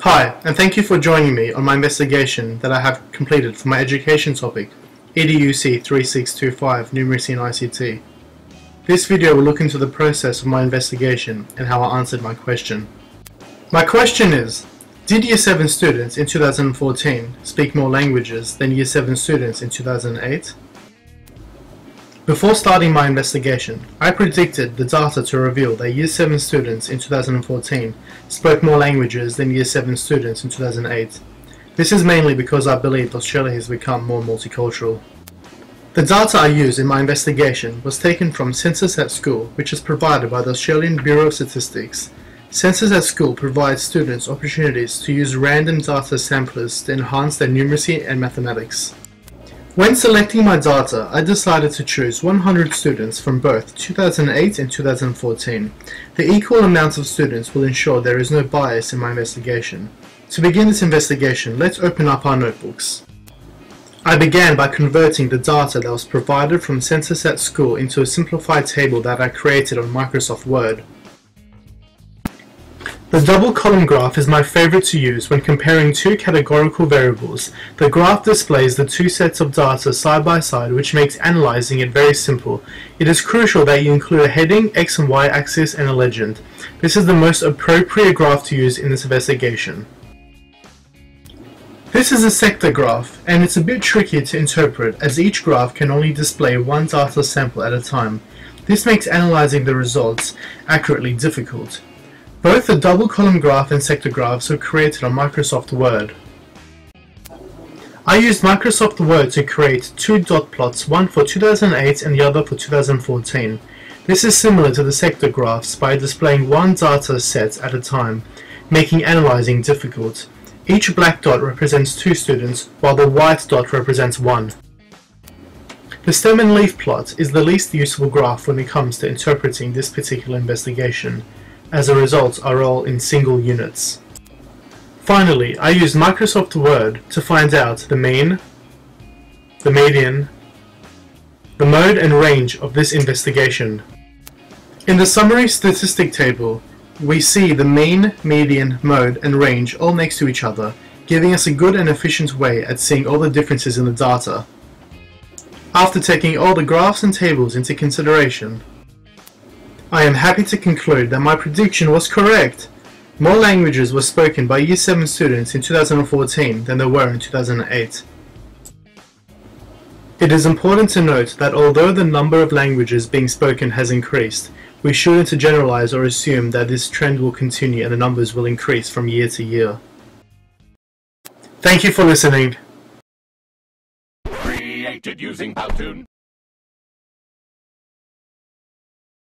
Hi, and thank you for joining me on my investigation that I have completed for my education topic, EDUC 3625 Numeracy and ICT. This video will look into the process of my investigation and how I answered my question. My question is, did Year 7 students in 2014 speak more languages than Year 7 students in 2008? Before starting my investigation, I predicted the data to reveal that Year 7 students in 2014 spoke more languages than Year 7 students in 2008. This is mainly because I believe Australia has become more multicultural. The data I used in my investigation was taken from Census at School, which is provided by the Australian Bureau of Statistics. Census at School provides students opportunities to use random data samplers to enhance their numeracy and mathematics. When selecting my data, I decided to choose 100 students from both 2008 and 2014. The equal amount of students will ensure there is no bias in my investigation. To begin this investigation, let's open up our notebooks. I began by converting the data that was provided from Census at School into a simplified table that I created on Microsoft Word. The double column graph is my favorite to use when comparing two categorical variables. The graph displays the two sets of data side by side, which makes analyzing it very simple. It is crucial that you include a heading, X and Y axis, and a legend. This is the most appropriate graph to use in this investigation. This is a sector graph, and it's a bit tricky to interpret as each graph can only display one data sample at a time. This makes analyzing the results accurately difficult. Both the double column graph and sector graphs were created on Microsoft Word. I used Microsoft Word to create two dot plots, one for 2008 and the other for 2014. This is similar to the sector graphs by displaying one data set at a time, making analyzing difficult. Each black dot represents two students, while the white dot represents one. The stem and leaf plot is the least useful graph when it comes to interpreting this particular investigation, as the results are all in single units. Finally, I used Microsoft Word to find out the mean, the median, the mode and range of this investigation. In the summary statistic table, we see the mean, median, mode and range all next to each other, giving us a good and efficient way at seeing all the differences in the data. After taking all the graphs and tables into consideration, I am happy to conclude that my prediction was correct. More languages were spoken by Year 7 students in 2014 than there were in 2008. It is important to note that although the number of languages being spoken has increased, we shouldn't generalize or assume that this trend will continue and the numbers will increase from year to year. Thank you for listening. Created using Powtoon.